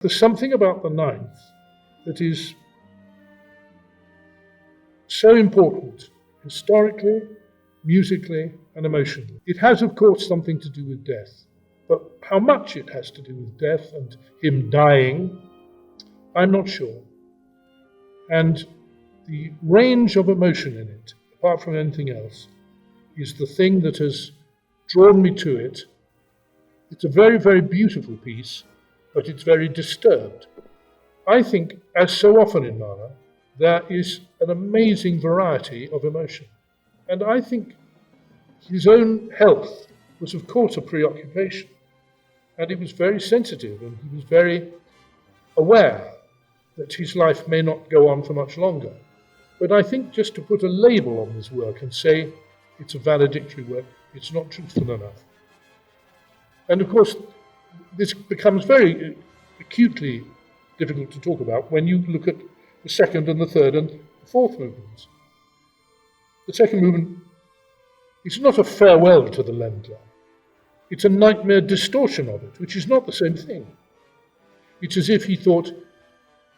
There's something about the ninth that is so important, historically, musically, and emotionally. It has, of course, something to do with death. But how much it has to do with death and him dying, I'm not sure. And the range of emotion in it, apart from anything else, is the thing that has drawn me to it. It's a very, very beautiful piece, but it's very disturbed. I think, as so often in Mahler, there is an amazing variety of emotion. And I think his own health was, of course, a preoccupation. And he was very sensitive, and he was very aware that his life may not go on for much longer. But I think just to put a label on this work and say it's a valedictory work, it's not truthful enough. And of course, this becomes very acutely difficult to talk about when you look at the second and the third and the fourth movements. The second movement is not a farewell to the Ländler. It's a nightmare distortion of it, which is not the same thing. It's as if he thought,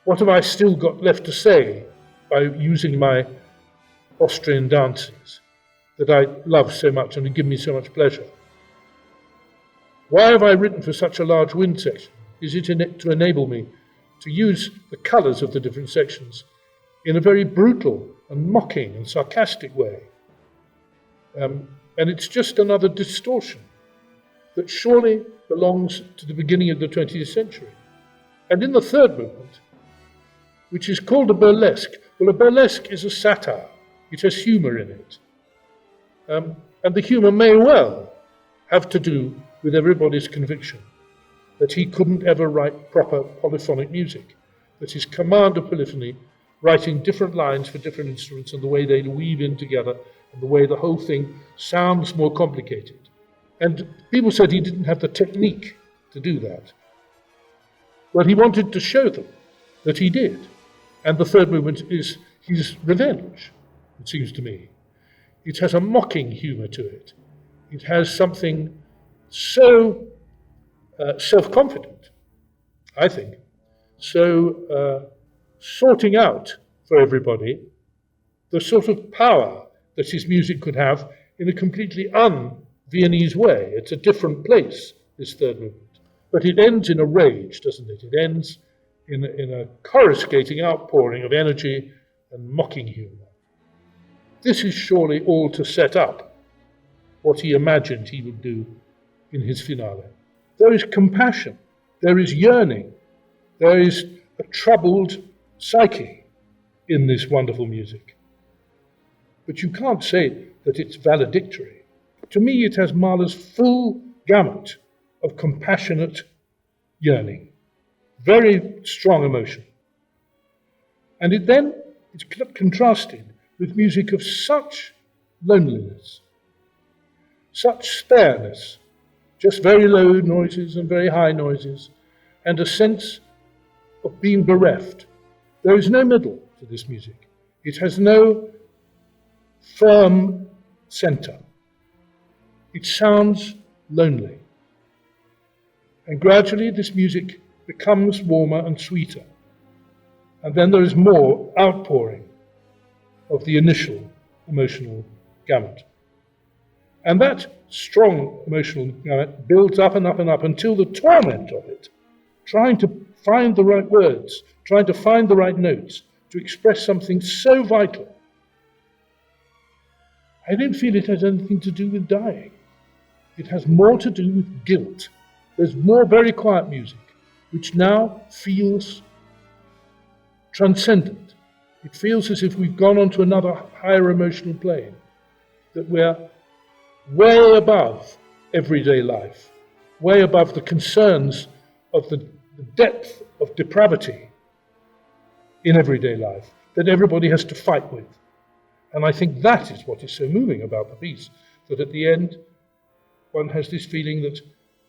what have I still got left to say by using my Austrian dances that I love so much and give me so much pleasure? Why have I written for such a large wind section? Is it to enable me to use the colours of the different sections in a very brutal and mocking and sarcastic way? And it's just another distortion that surely belongs to the beginning of the 20th century. And in the third movement, which is called a burlesque, well, a burlesque is a satire. It has humour in it. And the humour may well have to do with everybody's conviction that he couldn't ever write proper polyphonic music, that his command of polyphony, writing different lines for different instruments and the way they weave in together and the way the whole thing sounds more complicated. And people said he didn't have the technique to do that. Well, he wanted to show them that he did. And the third movement is his revenge, it seems to me. It has a mocking humour to it. It has something so self-confident, I think, so sorting out for everybody the sort of power that his music could have in a completely un-Viennese way. It's a different place, this third movement. But it ends in a rage, doesn't it? It ends in a coruscating outpouring of energy and mocking humour. This is surely all to set up what he imagined he would do in his finale. There is compassion, there is yearning, there is a troubled psyche in this wonderful music. But you can't say that it's valedictory. To me, it has Mahler's full gamut of compassionate yearning, very strong emotion. And it's contrasted with music of such loneliness, such spareness, just very low noises and very high noises, and a sense of being bereft. There is no middle to this music. It has no firm center. It sounds lonely. And gradually this music becomes warmer and sweeter. And then there is more outpouring of the initial emotional gamut. And that strong emotional gamut builds up and up and up until the torment of it, trying to find the right words, trying to find the right notes to express something so vital. I don't feel it has anything to do with dying. It has more to do with guilt. There's more very quiet music, which now feels transcendent. It feels as if we've gone on to another higher emotional plane, that we're way above everyday life, way above the concerns of the depth of depravity in everyday life that everybody has to fight with. And I think that is what is so moving about the piece, that at the end one has this feeling that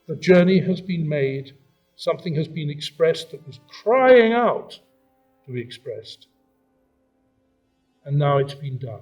the journey has been made, something has been expressed that was crying out to be expressed, and now it's been done.